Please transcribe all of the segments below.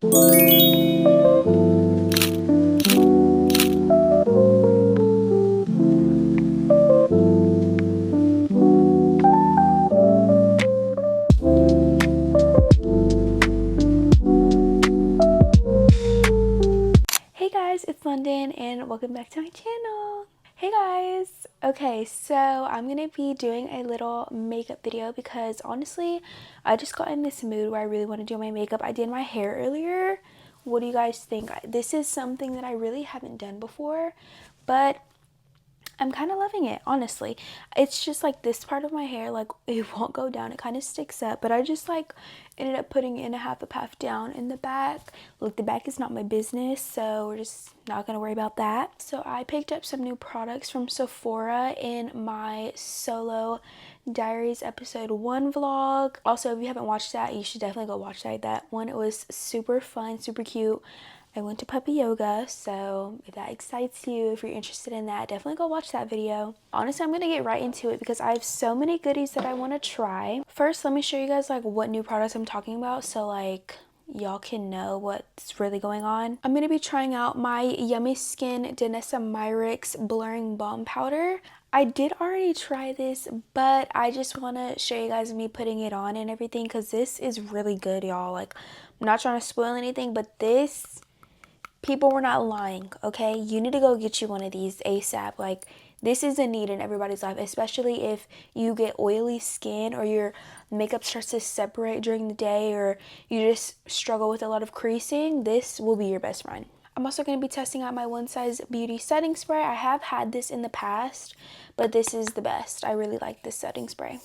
Hey guys, it's London and welcome back to my channel. Hey guys! Okay, so I'm gonna be doing a little makeup video because honestly, I just got in this mood where I really want to do my makeup. I did my hair earlier. What do you guys think? This is something that I really haven't done before, but I'm kind of loving it, honestly. It's just like this part of my hair, like it won't go down. It kind of sticks up, but I just like ended up putting in a half a puff down in the back. Look, the back is not my business, so we're just not going to worry about that. So I picked up some new products from Sephora in my solo diaries episode 1 vlog. Also, if you haven't watched that, you should definitely go watch that one. It was super fun, super cute. I went to puppy yoga, so if that excites you, if you're interested in that, definitely go watch that video. Honestly, I'm gonna get right into it because I have so many goodies that I want to try. First, let me show you guys like what new products I'm talking about, so like y'all can know what's really going on. I'm gonna be trying out my Yummy Skin Danessa Myricks Blurring Balm Powder. I did already try this, but I just want to show you guys me putting it on and everything because this is really good, y'all. Like, I'm not trying to spoil anything, but this, people were not lying, okay? You need to go get you one of these ASAP. Like, this is a need in everybody's life, especially if you get oily skin or your makeup starts to separate during the day or you just struggle with a lot of creasing. This will be your best friend. I'm also going to be testing out my One Size Beauty setting spray. I have had this in the past, but this is the best. I really like this setting spray.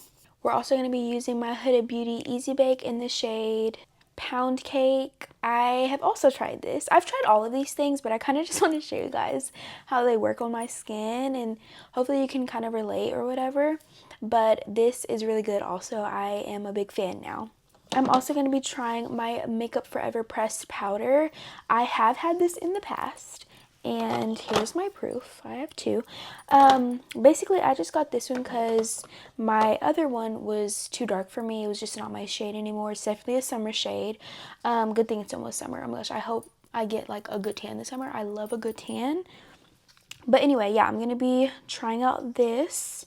We're also going to be using my Huda Beauty Easy Bake in the shade Pound Cake. I have also tried this. I've tried all of these things, but I kind of just want to show you guys how they work on my skin and hopefully you can kind of relate or whatever. But this is really good also. I am a big fan now. I'm also going to be trying my Makeup Forever pressed powder. I have had this in the past, and here's my proof. I have two. Basically, I just got this one because my other one was too dark for me. It was just not my shade anymore. It's definitely a summer shade. Good thing it's almost summer. Oh my gosh, I hope I get like a good tan this summer. I love a good tan. But anyway, yeah, I'm going to be trying out this.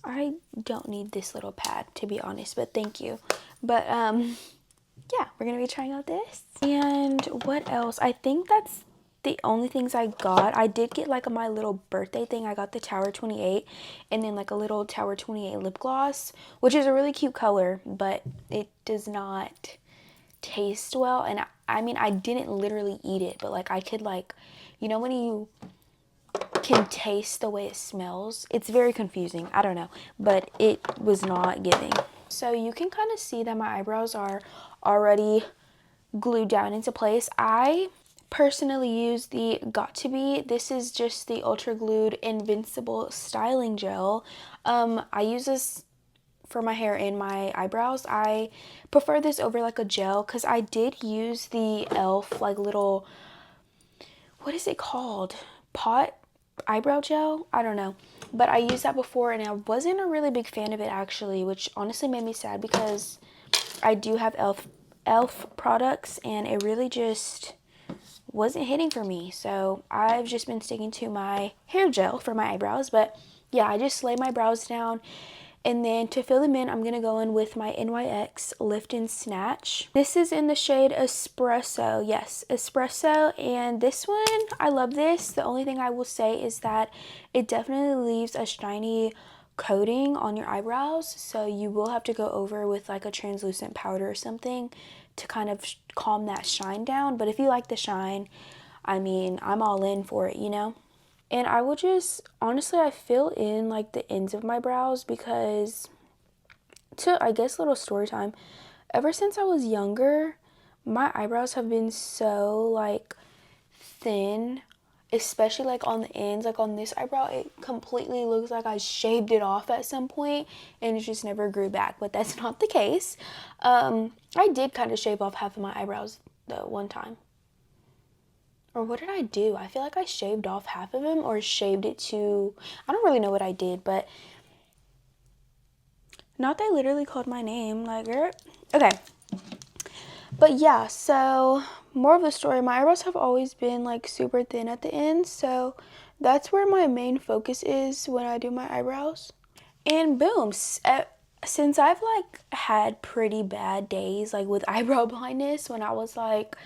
I don't need this little pad, to be honest, but thank you. But yeah, we're gonna be trying out this. And what else? I think that's the only things I got. I did get like my little birthday thing. I got the Tower 28 and then like a little Tower 28 lip gloss, which is a really cute color, but it does not taste well. And I mean, I didn't literally eat it, but like I could like, you know when you can taste the way it smells? It's very confusing. I don't know, but it was not giving. So you can kind of see that my eyebrows are already glued down into place. I personally use the Got To Be. This is just the Ultra Glued Invincible Styling Gel. I use this for my hair and my eyebrows. I prefer this over like a gel because I did use the e.l.f. like little, what is it called? Pot eyebrow gel? I don't know. But I used that before and I wasn't a really big fan of it actually, which honestly made me sad because I do have e.l.f. products and it really just wasn't hitting for me. So I've just been sticking to my hair gel for my eyebrows. But yeah, I just lay my brows down. And then to fill them in, I'm going to go in with my NYX Lift and Snatch. This is in the shade Espresso. Yes, Espresso. And this one, I love this. The only thing I will say is that it definitely leaves a shiny coating on your eyebrows. So you will have to go over with like a translucent powder or something to kind of calm that shine down. But if you like the shine, I mean, I'm all in for it, you know? And I will just, honestly, I fill in like the ends of my brows because, I guess, little story time, ever since I was younger, my eyebrows have been so like thin, especially like on the ends. Like on this eyebrow, it completely looks like I shaved it off at some point and it just never grew back, but that's not the case. I did kind of shave off half of my eyebrows though one time. Or what did I do? I feel like I shaved off half of them or shaved it to, I don't really know what I did, but not they literally called my name, like, okay. But yeah, so more of the story, my eyebrows have always been like super thin at the end, so that's where my main focus is when I do my eyebrows. And boom, since I've like had pretty bad days like with eyebrow blindness when I was like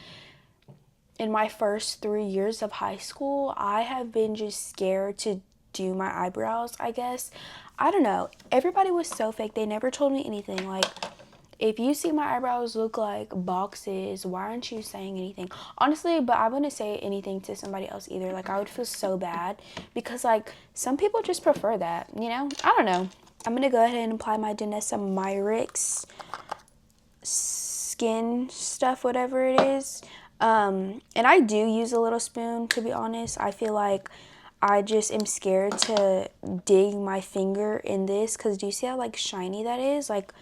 in my first 3 years of high school, I have been just scared to do my eyebrows, I guess. I don't know. Everybody was so fake. They never told me anything. Like, if you see my eyebrows look like boxes, why aren't you saying anything? Honestly, but I wouldn't say anything to somebody else either. Like, I would feel so bad because, like, some people just prefer that, you know? I don't know. I'm going to go ahead and apply my Danessa Myricks skin stuff, whatever it is. And I do use a little spoon, to be honest. I feel like I just am scared to dig my finger in this because do you see how like shiny that is? Like,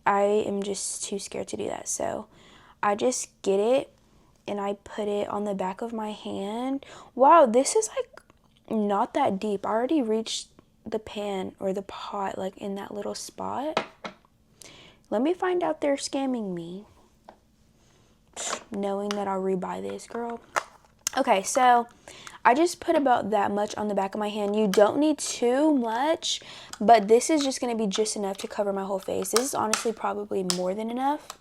I am just too scared to do that. So I just get it and I put it on the back of my hand. Wow, this is like not that deep. I already reached the pan or the pot like in that little spot. Let me find out they're scamming me, knowing that I'll rebuy this, girl. Okay, so I just put about that much on the back of my hand. You don't need too much, but this is just going to be just enough to cover my whole face. This is honestly probably more than enough.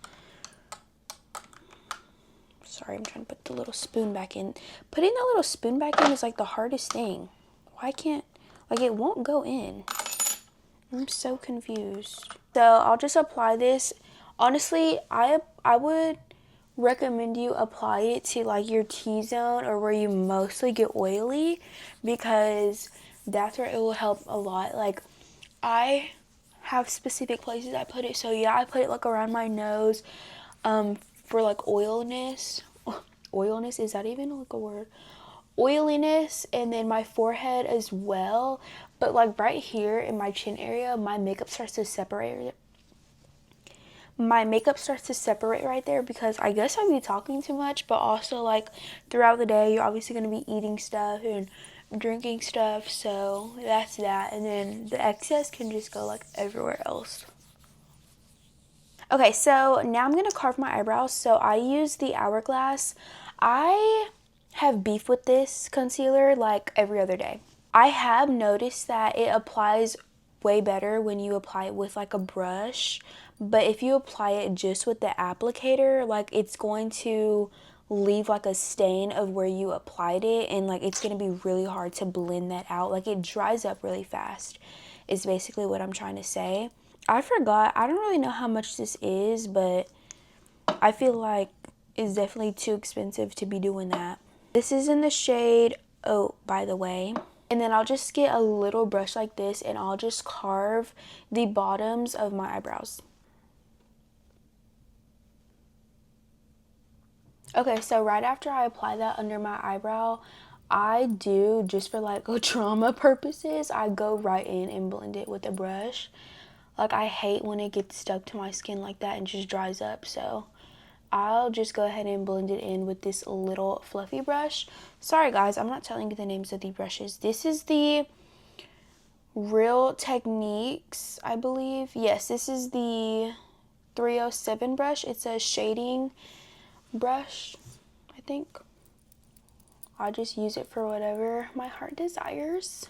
Sorry, I'm trying to put the little spoon back in. Putting the little spoon back in is like the hardest thing. Why can't, like it won't go in. I'm so confused. So I'll just apply this. Honestly, I would recommend you apply it to like your T-zone or where you mostly get oily because that's where it will help a lot. Like I have specific places I put it. So yeah, I put it like around my nose for like oiliness. Oiliness, is that even like a word? Oiliness, and then my forehead as well. But like right here in my chin area, my makeup starts to separate right there because I guess I'd be talking too much, but also like throughout the day you're obviously going to be eating stuff and drinking stuff, so that's that, and then the excess can just go like everywhere else. Okay, so now I'm going to carve my eyebrows. So I use the Hourglass. I have beef with this concealer like every other day. I have noticed that it applies way better when you apply it with like a brush, but if you apply it just with the applicator, like it's going to leave like a stain of where you applied it, and like it's going to be really hard to blend that out. Like it dries up really fast is basically what I'm trying to say. I forgot, I don't really know how much this is, but I feel like it's definitely too expensive to be doing that. This is in the shade Oat, by the way. And then I'll just get a little brush like this and I'll just carve the bottoms of my eyebrows. Okay, so right after I apply that under my eyebrow, I do, just for like trauma purposes, I go right in and blend it with a brush. Like I hate when it gets stuck to my skin like that and just dries up, so I'll just go ahead and blend it in with this little fluffy brush. Sorry guys, I'm not telling you the names of the brushes. This is the Real Techniques, I believe. Yes, this is the 307 brush. It's a shading brush, I think. I'll just use it for whatever my heart desires.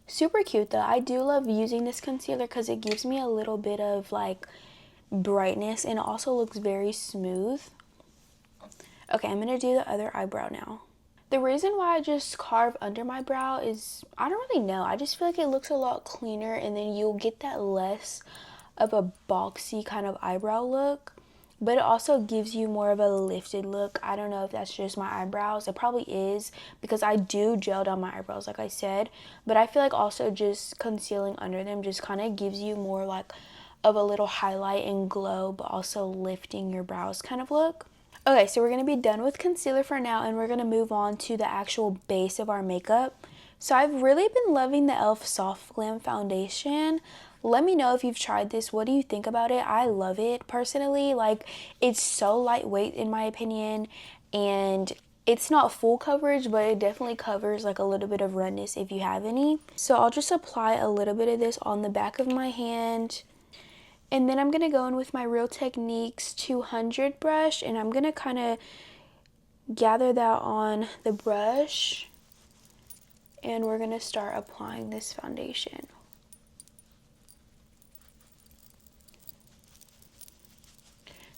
Super cute though. I do love using this concealer because it gives me a little bit of like brightness and it also looks very smooth. Okay, I'm gonna do the other eyebrow now. The reason why I just carve under my brow is, I don't really know. I just feel like it looks a lot cleaner and then you'll get that less of a boxy kind of eyebrow look. But it also gives you more of a lifted look. I don't know if that's just my eyebrows. It probably is because I do gel down my eyebrows like I said. But I feel like also just concealing under them just kind of gives you more like of a little highlight and glow, but also lifting your brows kind of look. Okay, so we're going to be done with concealer for now and we're going to move on to the actual base of our makeup. So I've really been loving the e.l.f. Soft Glam Foundation. Let me know if you've tried this. What do you think about it? I love it personally. Like, it's so lightweight in my opinion, and it's not full coverage, but it definitely covers like a little bit of redness if you have any. So I'll just apply a little bit of this on the back of my hand. And then I'm going to go in with my Real Techniques 200 brush, and I'm going to kind of gather that on the brush, and we're going to start applying this foundation.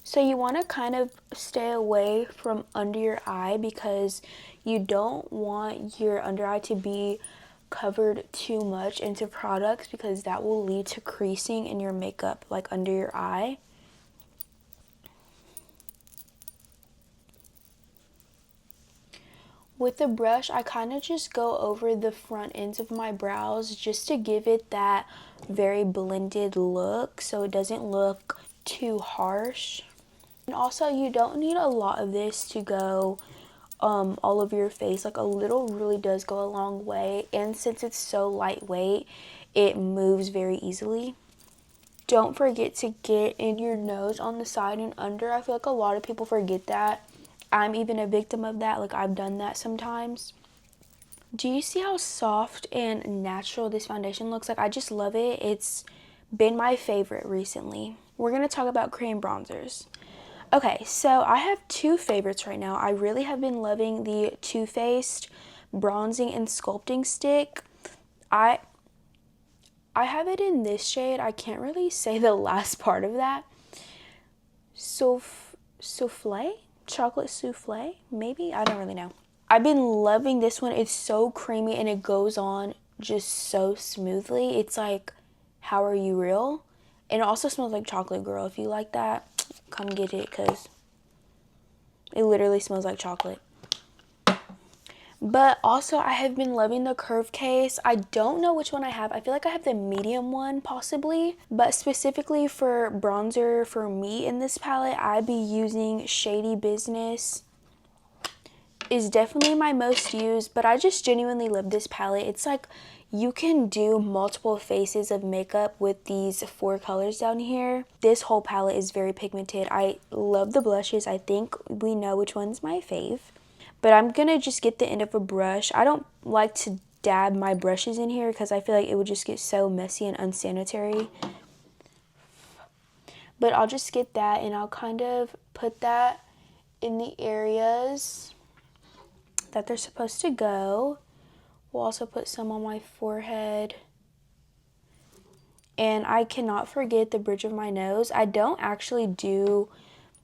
So you want to kind of stay away from under your eye because you don't want your under eye to be covered too much into products, because that will lead to creasing in your makeup, like under your eye. With the brush, I kind of just go over the front ends of my brows just to give it that very blended look so it doesn't look too harsh. And also, you don't need a lot of this to go all over your face. Like, a little really does go a long way, and since it's so lightweight, it moves very easily. Don't forget to get in your nose on the side and under. I feel like a lot of people forget that. I'm even a victim of that. Like, I've done that sometimes. Do you see how soft and natural this foundation looks? Like, I just love it. It's been my favorite recently. We're going to talk about cream bronzers. Okay, so I have two favorites right now. I really have been loving the Too Faced Bronzing and Sculpting Stick. I have it in this shade. I can't really say the last part of that. Souffle? Chocolate souffle? Maybe? I don't really know. I've been loving this one. It's so creamy and it goes on just so smoothly. It's like, how are you real? And it also smells like chocolate, girl. If you like that, come get it, because it literally smells like chocolate. But also, I have been loving the curve case. I don't know which one I have. I feel like I have the medium one possibly. But specifically for bronzer for me in this palette, I'd be using Shady Business. Is definitely my most used, but I just genuinely love this palette. It's like you can do multiple faces of makeup with these 4 colors down here. This whole palette is very pigmented. I love the blushes. I think we know which one's my fave. But I'm gonna just get the end of a brush. I don't like to dab my brushes in here because I feel like it would just get so messy and unsanitary. But I'll just get that and I'll kind of put that in the areas that they're supposed to go. We'll also put some on my forehead. And I cannot forget the bridge of my nose. I don't actually do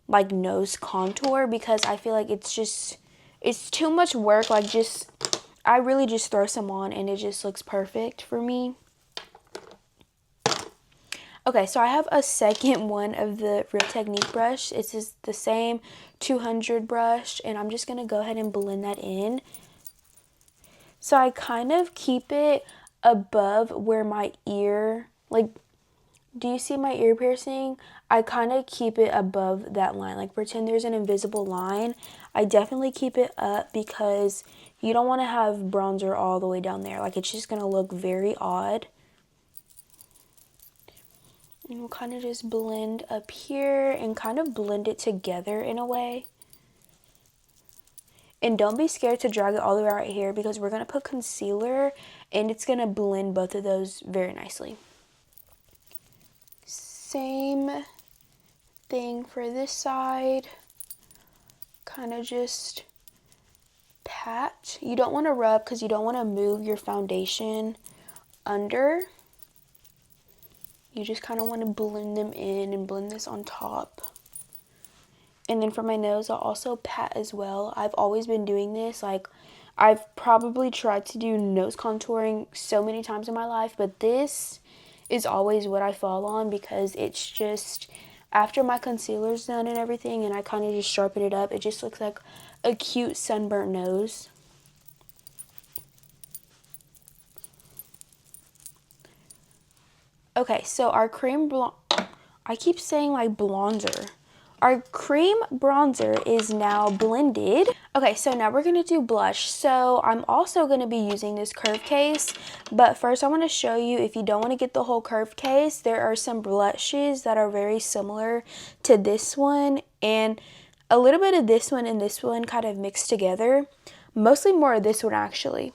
like nose contour because I feel like it's too much work. Like, I really just throw some on and it just looks perfect for me. Okay, so I have a second one of the Real Technique brush. It's just the same 200 brush, and I'm just going to go ahead and blend that in. So I kind of keep it above where my ear, like, do you see my ear piercing? I kind of keep it above that line. Like, pretend there's an invisible line. I definitely keep it up because you don't want to have bronzer all the way down there. Like, it's just going to look very odd. And we'll kind of just blend up here and kind of blend it together in a way. And don't be scared to drag it all the way right here because we're going to put concealer and it's going to blend both of those very nicely. Same thing for this side. Kind of just pat. You don't want to rub because you don't want to move your foundation under. You just kind of want to blend them in and blend this on top. And then for my nose, I'll also pat as well. I've always been doing this. Like, I've probably tried to do nose contouring so many times in my life, but this is always what I fall on because it's just, after my concealer's done and everything and I kind of just sharpen it up, it just looks like a cute sunburnt nose. Okay, so our I keep saying like blonzer. Our cream bronzer is now blended. Okay, so now we're gonna do blush. So I'm also gonna be using this curve case, but first I wanna show you, if you don't wanna get the whole curve case, there are some blushes that are very similar to this one, and a little bit of this one and this one kind of mixed together. Mostly more of this one actually.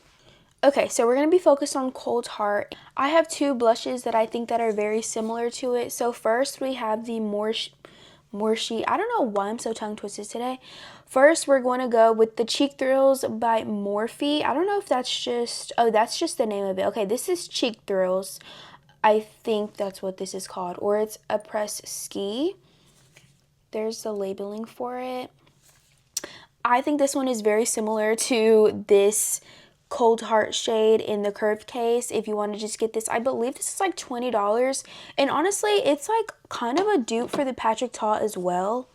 Okay, so we're going to be focused on Cold Heart. I have two blushes that I think that are very similar to it. So first we have the Morshi. I don't know why I'm so tongue twisted today. First, we're going to go with the Cheek Thrills by Morphe. I don't know if that's just, oh, that's just the name of it. Okay, this is Cheek Thrills. I think that's what this is called. Or it's a press ski. There's the labeling for it. I think this one is very similar to this Cold Heart shade in the curved case. If you want to just get this, I believe this is like $20. And honestly, it's like kind of a dupe for the Patrick Ta as well.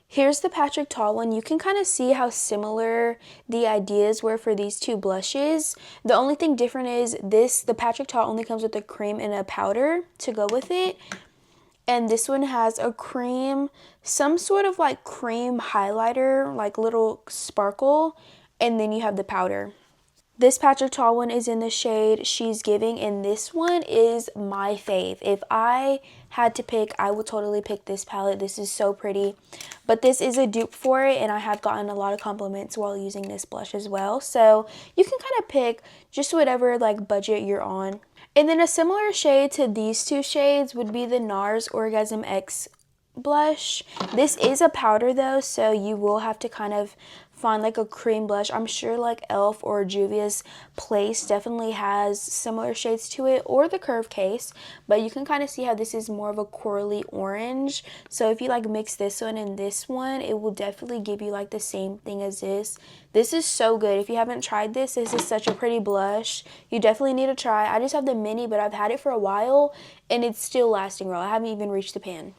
Here's the Patrick Ta one. You can kind of see how similar the ideas were for these two blushes. The only thing different is the Patrick Ta only comes with a cream and a powder to go with it. And this one has a cream, some sort of like cream highlighter, like little sparkle, and then you have the powder. This Patrick Ta one is in the shade She's Giving, and this one is my fave. If I had to pick, I would totally pick this palette. This is so pretty. But this is a dupe for it, and I have gotten a lot of compliments while using this blush as well. So you can kind of pick just whatever like budget you're on. And then a similar shade to these two shades would be the NARS Orgasm X blush. This is a powder though, so you will have to kind of find like a cream blush. I'm sure like e.l.f. or Juvia's Place definitely has similar shades to it, or the curve case, but you can kind of see how this is more of a corally orange. So if you like mix this one and this one, it will definitely give you like the same thing as this. This is so good. If you haven't tried this is such a pretty blush. You definitely need to try. I just have the mini, but I've had it for a while and it's still lasting well. I haven't even reached the pan.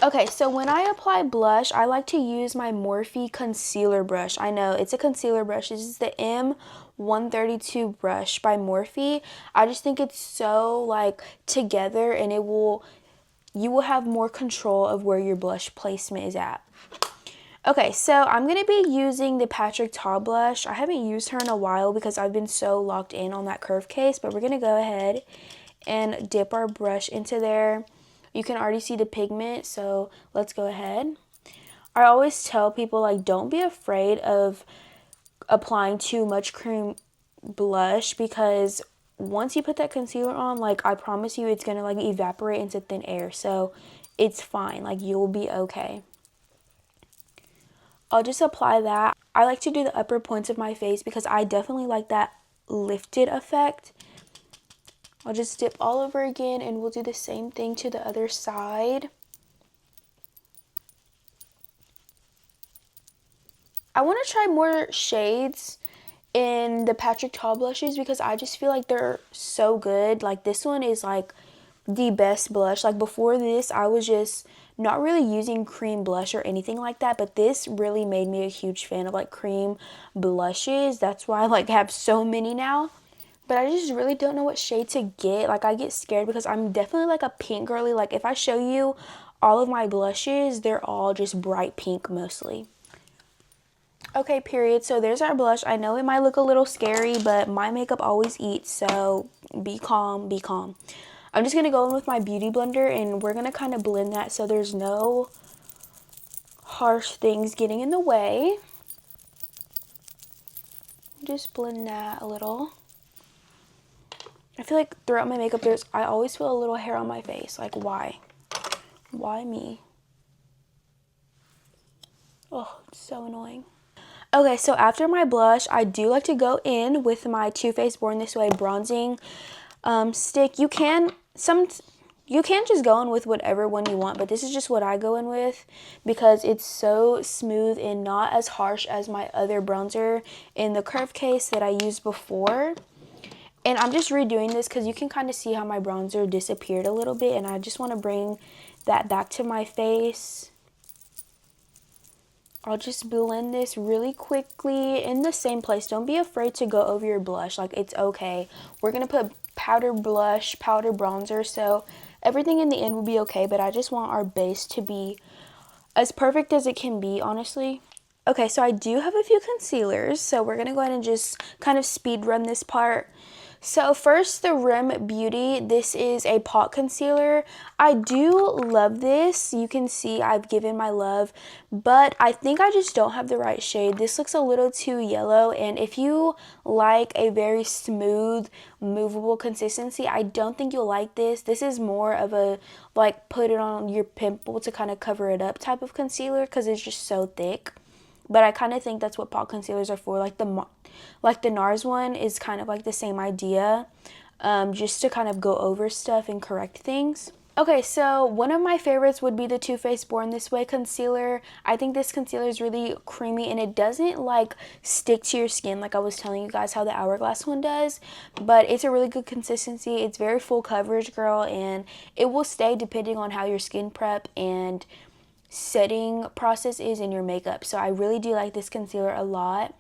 Okay, so when I apply blush, I like to use my Morphe concealer brush. I know, it's a concealer brush. This is the M132 brush by Morphe. I just think it's so like together, and you will have more control of where your blush placement is at. Okay, so I'm going to be using the Patrick Ta blush. I haven't used her in a while because I've been so locked in on that curve case, but we're going to go ahead and dip our brush into there. You can already see the pigment, so let's go ahead. I always tell people, like, don't be afraid of applying too much cream blush, because once you put that concealer on, like, I promise you it's gonna like evaporate into thin air, so it's fine. Like, you'll be okay. I'll just apply that. I like to do the upper points of my face because I definitely like that lifted effect. I'll just dip all over again, and we'll do the same thing to the other side. I want to try more shades in the Patrick Ta blushes because I just feel like they're so good. Like, this one is like the best blush. Like, before this, I was just not really using cream blush or anything like that, but this really made me a huge fan of like cream blushes. That's why I like have so many now. But I just really don't know what shade to get. Like, I get scared because I'm definitely like a pink girly. Like, if I show you all of my blushes, they're all just bright pink mostly. Okay, period. So there's our blush. I know it might look a little scary, but my makeup always eats, so be calm, be calm. I'm just going to go in with my beauty blender, and we're going to kind of blend that so there's no harsh things getting in the way. Just blend that a little. I feel like throughout my makeup, I always feel a little hair on my face. Like, why? Why me? Oh, it's so annoying. Okay, so after my blush, I do like to go in with my Too Faced Born This Way bronzing stick. You can just go in with whatever one you want, but this is just what I go in with because it's so smooth and not as harsh as my other bronzer in the curve case that I used before. And I'm just redoing this because you can kind of see how my bronzer disappeared a little bit, and I just want to bring that back to my face. I'll just blend this really quickly in the same place. Don't be afraid to go over your blush. Like, it's okay. We're going to put powder blush, powder bronzer, so everything in the end will be okay, but I just want our base to be as perfect as it can be, honestly. Okay, so I do have a few concealers, so we're going to go ahead and just kind of speed run this part. So first, the Rim Beauty. This is a pot concealer. I do love this. You can see I've given my love, but I think I just don't have the right shade. This looks a little too yellow, and if you like a very smooth, movable consistency, I don't think you'll like this. This is more of a like put it on your pimple to kind of cover it up type of concealer because it's just so thick. But I kind of think that's what pot concealers are for. Like the NARS one is kind of like the same idea, just to kind of go over stuff and correct things. Okay, so one of my favorites would be the Too Faced Born This Way concealer. I think this concealer is really creamy and it doesn't like stick to your skin like I was telling you guys how the Hourglass one does, but it's a really good consistency. It's very full coverage, girl, and it will stay depending on how your skin prep and setting process is in your makeup. So I really do like this concealer a lot.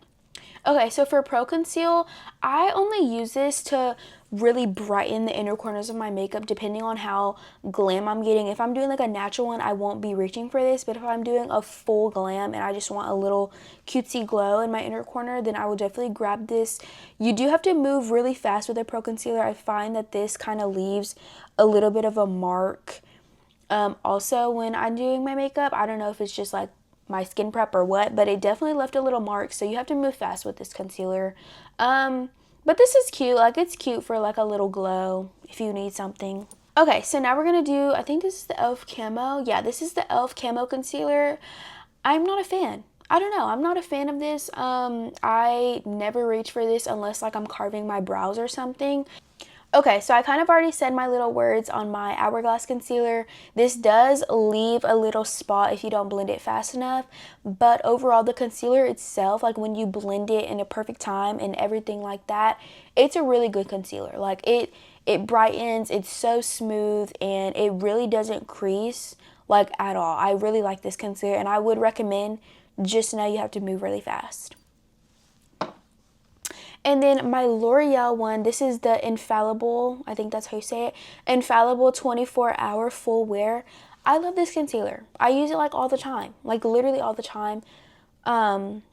Okay, so for Pro Conceal, I only use this to really brighten the inner corners of my makeup depending on how glam I'm getting. If I'm doing like a natural one, I won't be reaching for this, but if I'm doing a full glam and I just want a little cutesy glow in my inner corner, then I will definitely grab this. You do have to move really fast with a Pro Concealer. I find that this kind of leaves a little bit of a mark. Also, when I'm doing my makeup, I don't know if it's just like my skin prep or what, but it definitely left a little mark, so you have to move fast with this concealer. But this is cute. Like, it's cute for like a little glow if you need something. Okay, so now we're gonna do, I think this is the e.l.f. Camo. Yeah, this is the e.l.f. Camo concealer. I'm not a fan. I don't know. I'm not a fan of this. I never reach for this unless like I'm carving my brows or something. Okay, so I kind of already said my little words on my Hourglass concealer. This does leave a little spot if you don't blend it fast enough, but overall the concealer itself, like when you blend it in a perfect time and everything like that, it's a really good concealer. Like it brightens, it's so smooth, and it really doesn't crease like at all. I really like this concealer and I would recommend, just know you have to move really fast. And then my L'Oreal one, this is the Infallible, I think that's how you say it, Infallible 24-hour full wear. I love this concealer. I use it like all the time, like literally all the time. And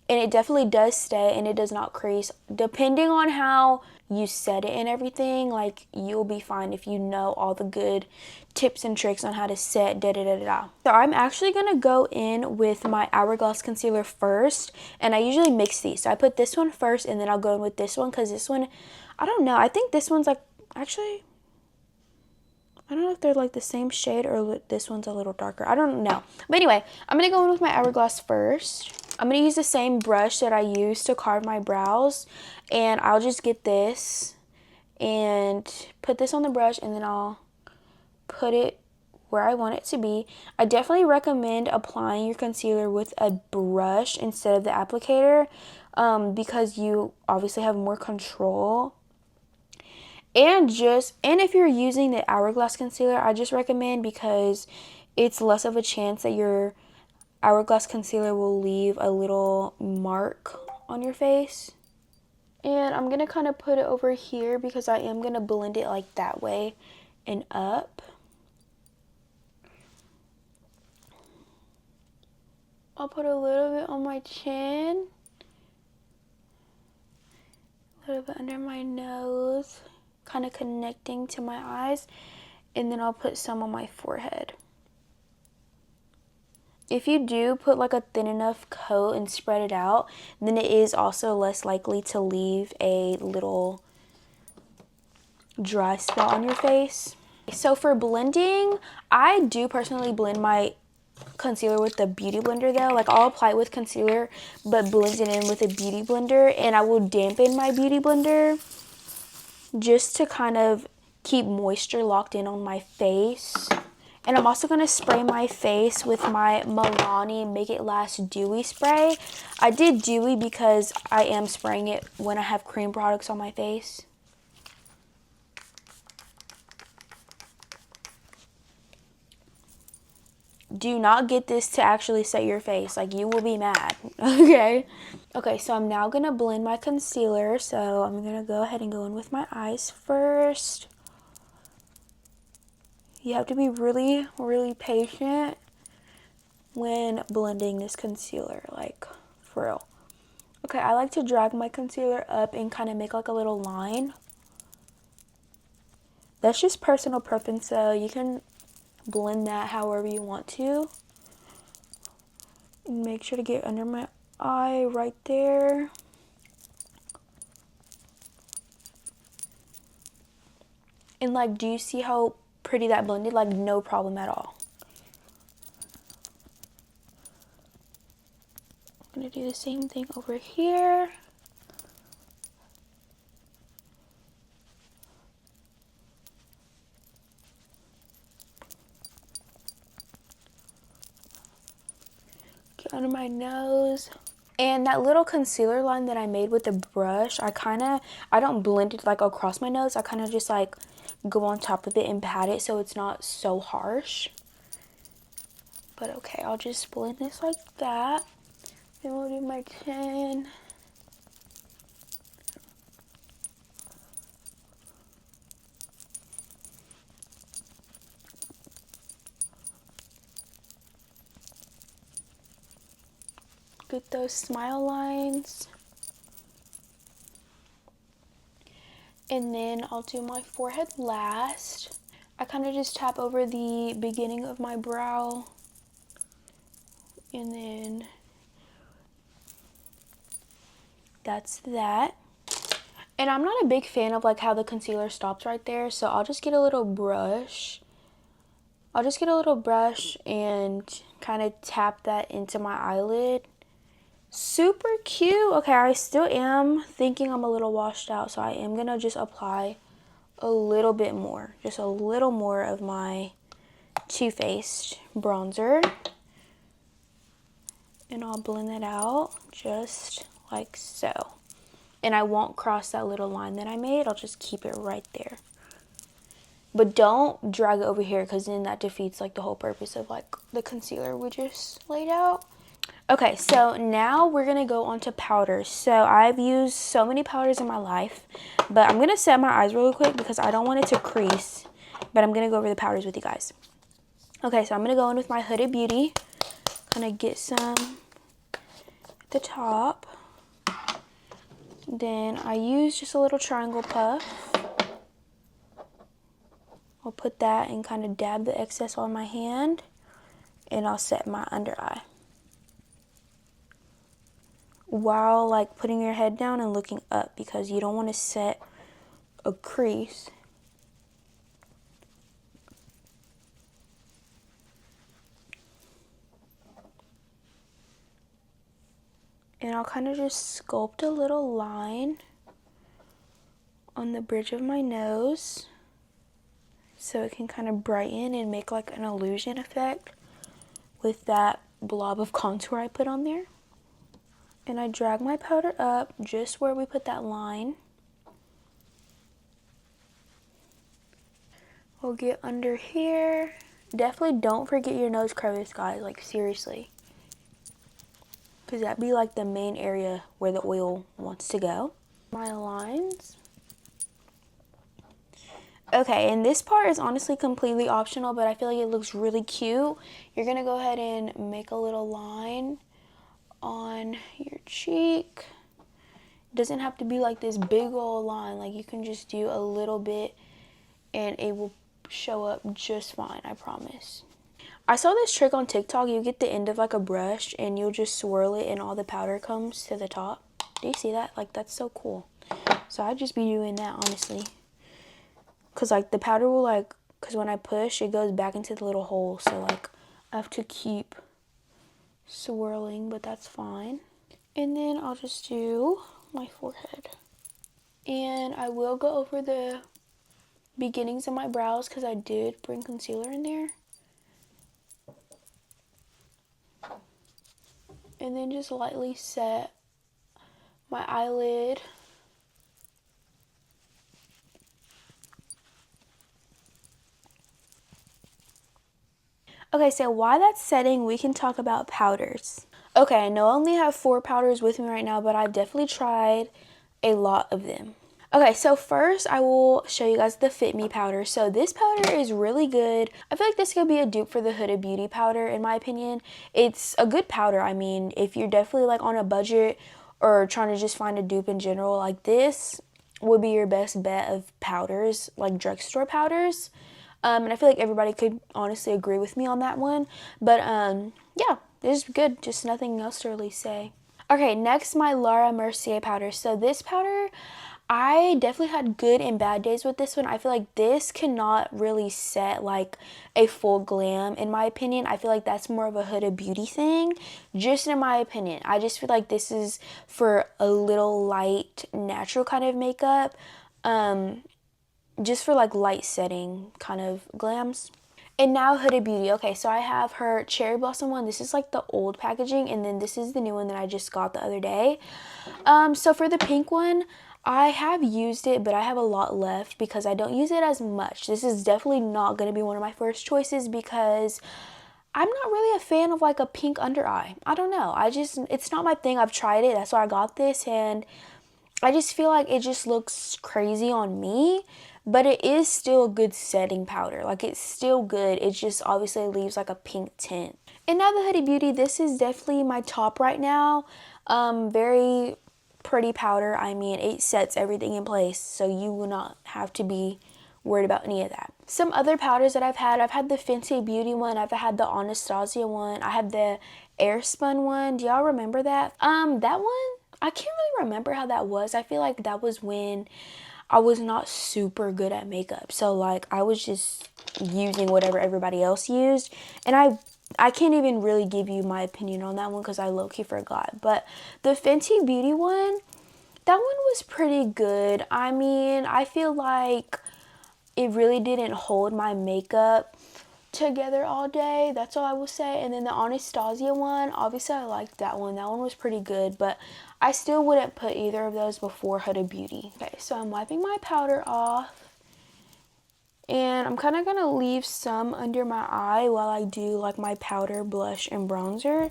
it definitely does stay and it does not crease. Depending on how you set it and everything, like you'll be fine if you know all the good tips and tricks on how to set da da da da. So I'm actually gonna go in with my Hourglass concealer first, and I usually mix these. So I put this one first and then I'll go in with this one because this one, I don't know, I think this one's like, actually, I don't know if they're like the same shade or this one's a little darker. I don't know. But anyway, I'm going to go in with my Hourglass first. I'm going to use the same brush that I used to carve my brows. And I'll just get this and put this on the brush, and then I'll put it where I want it to be. I definitely recommend applying your concealer with a brush instead of the applicator, because you obviously have more control. And if you're using the Hourglass concealer, I just recommend, because it's less of a chance that your Hourglass concealer will leave a little mark on your face. And I'm going to kind of put it over here because I am going to blend it like that way and up. I'll put a little bit on my chin, a little bit under my nose, kind of connecting to my eyes, and then I'll put some on my forehead. If you do put like a thin enough coat and spread it out, then it is also less likely to leave a little dry spot on your face. So for blending, I do personally blend my concealer with the beauty blender though. Like I'll apply it with concealer but blend it in with a beauty blender, and I will dampen my beauty blender just to kind of keep moisture locked in on my face. And I'm also going to spray my face with my Milani Make It Last Dewy spray. I did dewy because I am spraying it when I have cream products on my face. Do not get this to actually set your face. Like, you will be mad. Okay? Okay, so I'm now going to blend my concealer. So I'm going to go ahead and go in with my eyes first. You have to be really, really patient when blending this concealer. Like, for real. Okay, I like to drag my concealer up and kind of make like a little line. That's just personal preference, so you can blend that however you want to. Make sure to get under my eye right there. And like, do you see how pretty that blended? Like, no problem at all. I'm gonna do the same thing over here. Get under my nose. And that little concealer line that I made with the brush, I don't blend it like across my nose. I kind of just like go on top of it and pat it so it's not so harsh. But okay, I'll just blend this like that. Then we'll do my chin. Get those smile lines. And then I'll do my forehead last. I kind of just tap over the beginning of my brow. And then that's that. And I'm not a big fan of like how the concealer stops right there, so I'll just get a little brush. And kind of tap that into my eyelid. Super cute. Okay, I still am thinking I'm a little washed out, so I am gonna just apply a little bit more, just a little more of my Too Faced bronzer, and I'll blend it out just like so. And I won't cross that little line that I made. I'll just keep it right there. But don't drag it over here, because then that defeats like the whole purpose of like the concealer we just laid out. Okay, so now we're gonna go on to powders. So I've used so many powders in my life, but I'm gonna set my eyes really quick because I don't want it to crease, but I'm gonna go over the powders with you guys. Okay, so I'm gonna go in with my Huda Beauty. Gonna get some at the top. Then I use just a little triangle puff. I'll put that and kind of dab the excess on my hand, and I'll set my under eye, while like putting your head down and looking up, because you don't want to set a crease. And I'll kind of just sculpt a little line on the bridge of my nose so it can kind of brighten and make like an illusion effect with that blob of contour I put on there. And I drag my powder up just where we put that line. We'll get under here. Definitely don't forget your nose crevice, guys, like seriously, because that'd be like the main area where the oil wants to go. My lines. Okay, and this part is honestly completely optional, but I feel like it looks really cute. You're gonna go ahead and make a little line on your cheek. It doesn't have to be like this big old line. Like, you can just do a little bit and it will show up just fine, I promise. I saw this trick on TikTok. You get the end of like a brush and you'll just swirl it and all the powder comes to the top. Do you see that? Like, that's so cool. So I'd just be doing that, honestly. Because like the powder will like, because when I push, it goes back into the little hole. So like I have to keep swirling, but that's fine. And then I'll just do my forehead. And I will go over the beginnings of my brows because I did bring concealer in there. And then just lightly set my eyelid. Okay, so while that's setting, we can talk about powders. Okay, I know I only have 4 powders with me right now, but I've definitely tried a lot of them. Okay, so first I will show you guys the Fit Me powder. So this powder is really good. I feel like this could be a dupe for the Huda Beauty powder, in my opinion. It's a good powder. I mean, if you're definitely like on a budget, or trying to just find a dupe in general, like this would be your best bet of powders, like drugstore powders. And I feel like everybody could honestly agree with me on that one. But yeah, it's good. Just nothing else to really say. Okay, next, my Laura Mercier powder. So this powder, I definitely had good and bad days with this one. I feel like this cannot really set like a full glam in my opinion. I feel like that's more of a Huda Beauty thing, just in my opinion. I just feel like this is for a little light, natural kind of makeup. Just for like light setting kind of glams. And now Huda Beauty. Okay, so I have her Cherry Blossom one. This is like the old packaging, and then this is the new one that I just got the other day. So for the pink one, I have used it, but I have a lot left because I don't use it as much. This is definitely not going to be one of my first choices because I'm not really a fan of like a pink under eye. I don't know. It's not my thing. I've tried it. That's why I got this, and I just feel like it just looks crazy on me, but it is still a good setting powder. Like, it's still good. It just obviously leaves like a pink tint. And now the Huda Beauty, this is definitely my top right now. Very pretty powder. I mean, it sets everything in place, so you will not have to be worried about any of that. Some other powders that I've had the Fenty Beauty one, I've had the Anastasia one, I have the Airspun one. Do y'all remember that? That one, I can't really remember how that was. I feel like that was when I was not super good at makeup. So like I was just using whatever everybody else used, and I can't even really give you my opinion on that one because I low-key forgot. But the Fenty Beauty one, that one was pretty good. I mean, I feel like it really didn't hold my makeup together all day. That's all I will say. And then the Anastasia one, obviously I liked that one. That one was pretty good, but I still wouldn't put either of those before Huda Beauty. Okay, so I'm wiping my powder off. And I'm kind of going to leave some under my eye while I do like my powder, blush, and bronzer.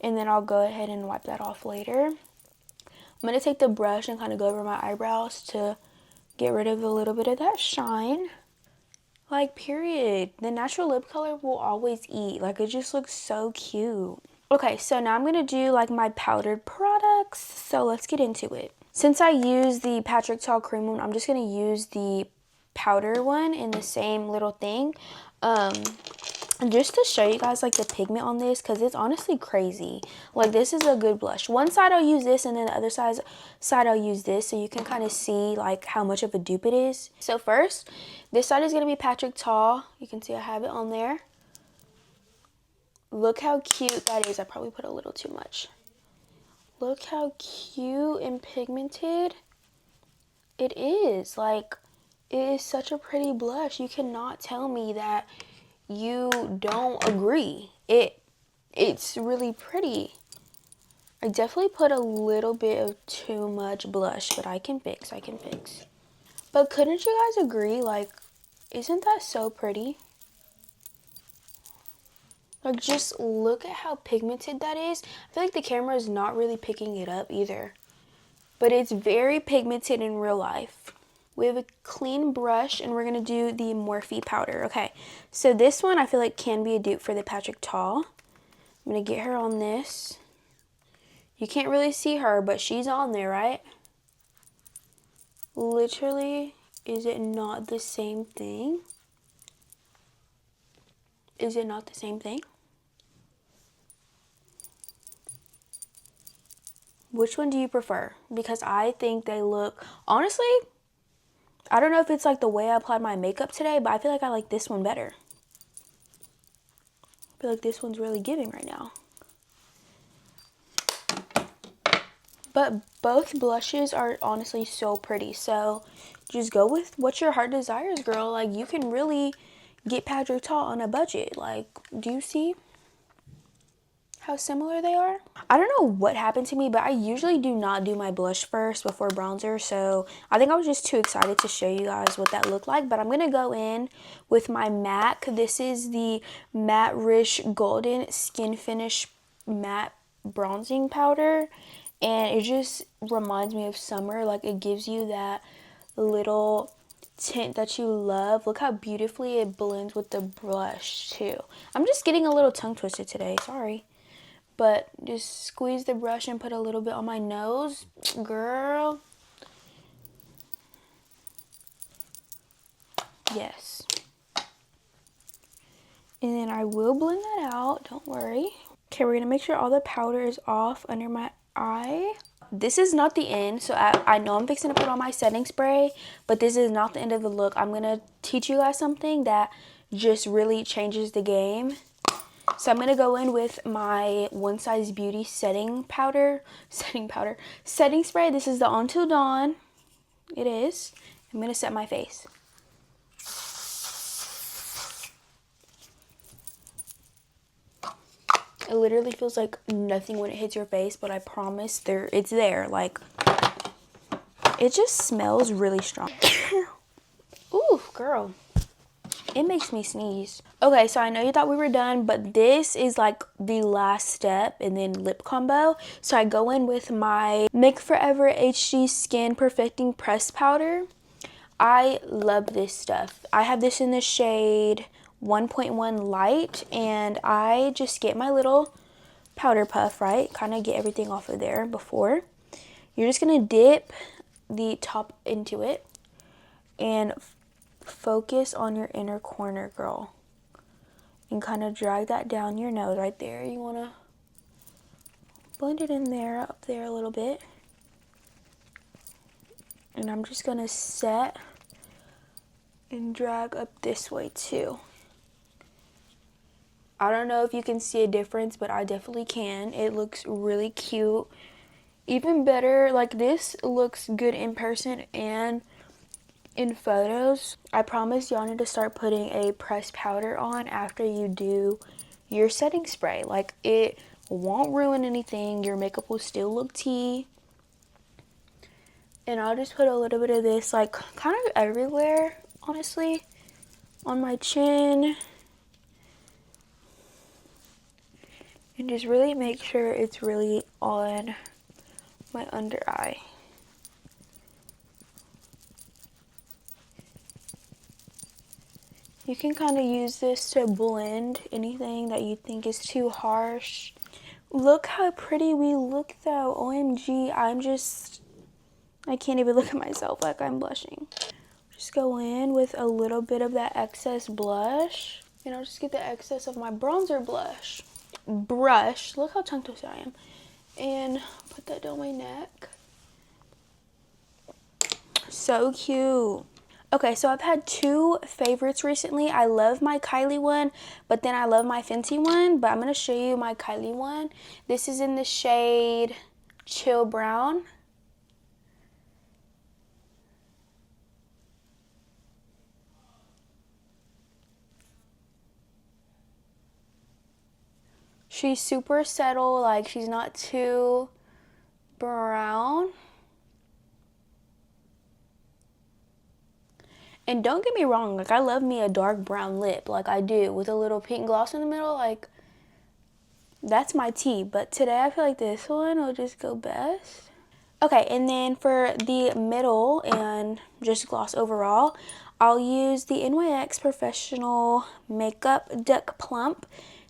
And then I'll go ahead and wipe that off later. I'm going to take the brush and kind of go over my eyebrows to get rid of a little bit of that shine. Like, period. The natural lip color will always eat. Like, it just looks so cute. Okay, so now I'm going to do, like, my powdered products. So, let's get into it. Since I use the Patrick Ta cream one, I'm just going to use the powder one in the same little thing. Just to show you guys like the pigment on this, because it's honestly crazy. Like, this is a good blush. One side I'll use this, and then the other side I'll use this, so you can kind of see like how much of a dupe it is. So first, this side is going to be Patrick Ta. You can see I have it on there. Look how cute that is. I probably put a little too much. Look how cute and pigmented it is. Like, it is such a pretty blush. You cannot tell me that you don't agree. It's really pretty. I definitely put a little bit of too much blush, but I can fix. But couldn't you guys agree? Like, isn't that so pretty? Like, just look at how pigmented that is. I feel like the camera is not really picking it up either, but it's very pigmented in real life. We have a clean brush, and we're going to do the Morphe powder. Okay, so this one I feel like can be a dupe for the Patrick Ta. I'm going to get her on this. You can't really see her, but she's on there, right? Literally, is it not the same thing? Is it not the same thing? Which one do you prefer? Because I think they look, honestly, I don't know if it's like the way I applied my makeup today, but I feel like I like this one better. I feel like this one's really giving right now. But both blushes are honestly so pretty. So just go with what your heart desires, girl. Like, you can really get Patrick Ta on a budget. Like, do you see how similar they are? I don't know what happened to me, but I usually do not do my blush first before bronzer. So I think I was just too excited to show you guys what that looked like. But I'm going to go in with my MAC. This is the Matte Rich Golden Skin Finish Matte Bronzing Powder. And it just reminds me of summer. Like, it gives you that little tint that you love. Look how beautifully it blends with the blush too. I'm just getting a little tongue twisted today, sorry. But just squeeze the brush and put a little bit on my nose. Girl. Yes. And then I will blend that out, don't worry. Okay, we're gonna make sure all the powder is off under my eye. This is not the end, so I know I'm fixing to put on my setting spray, but this is not the end of the look. I'm gonna teach you guys something that just really changes the game. So I'm gonna go in with my One Size Beauty setting spray. This is the Until Dawn. It is. I'm gonna set my face. It literally feels like nothing when it hits your face, but I promise it's there. Like, it just smells really strong. Ooh, girl. It makes me sneeze. Okay, so I know you thought we were done, but this is like the last step and then lip combo. So I go in with my Make Forever HD Skin Perfecting Press Powder. I love this stuff. I have this in the shade 1.1 Light, and I just get my little powder puff, right? Kind of get everything off of there before. You're just gonna dip the top into it and focus on your inner corner, girl, and kind of drag that down your nose right there. You want to blend it in there, up there a little bit. And I'm just going to set and drag up this way too. I don't know if you can see a difference, but I definitely can. It looks really cute. Even better, like, this looks good in person and in photos. I promise y'all need to start putting a pressed powder on after you do your setting spray. Like, it won't ruin anything. Your makeup will still look tea. And I'll just put a little bit of this, like, kind of everywhere, honestly. On my chin. And just really make sure it's really on my under eye. You can kind of use this to blend anything that you think is too harsh. Look how pretty we look though. OMG, I can't even look at myself, like I'm blushing. Just go in with a little bit of that excess blush. And I'll just get the excess of my bronzer brush. Look how tongue twisted I am. And put that down my neck. So cute. Okay, so I've had two favorites recently. I love my Kylie one, but then I love my Fenty one. But I'm going to show you my Kylie one. This is in the shade Chill Brown. She's super subtle, like she's not too brown. And don't get me wrong, like I love me a dark brown lip, like I do, with a little pink gloss in the middle, like that's my tea. But today I feel like this one will just go best. Okay, and then for the middle and just gloss overall, I'll use the NYX Professional Makeup Duck Plump.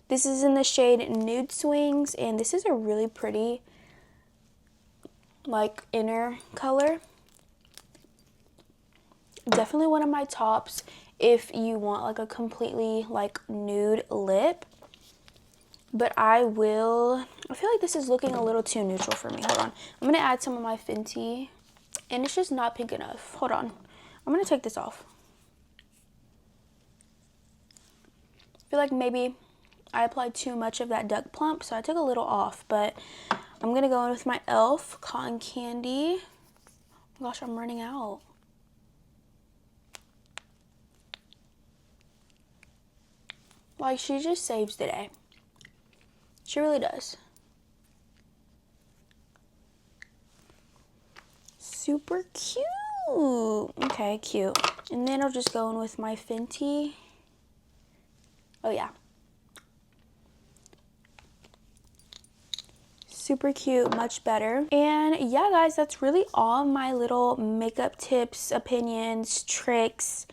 This is in the shade Nude Swings, and this is a really pretty, like, inner color. Definitely one of my tops if you want like a completely like nude lip. But I feel like this is looking a little too neutral for me. Hold on. I'm going to add some of my Fenty. And it's just not pink enough. Hold on. I'm going to take this off. I feel like maybe I applied too much of that Duck Plump, so I took a little off. But I'm going to go in with my e.l.f. Cotton Candy. Oh my gosh, I'm running out. Like, she just saves the day. She really does. Super cute. Okay, cute. And then I'll just go in with my Fenty. Oh, yeah. Super cute, much better. And yeah, guys, that's really all my little makeup tips, opinions, tricks,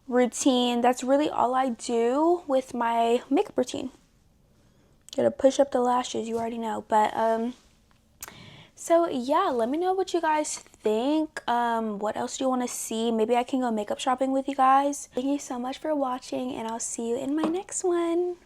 routine. That's really all I do with my makeup routine. Gotta push up the lashes, you already know. But so yeah, let me know what you guys think. What else do you want to see? Maybe I can go makeup shopping with you guys. Thank you so much for watching, and I'll see you in my next one.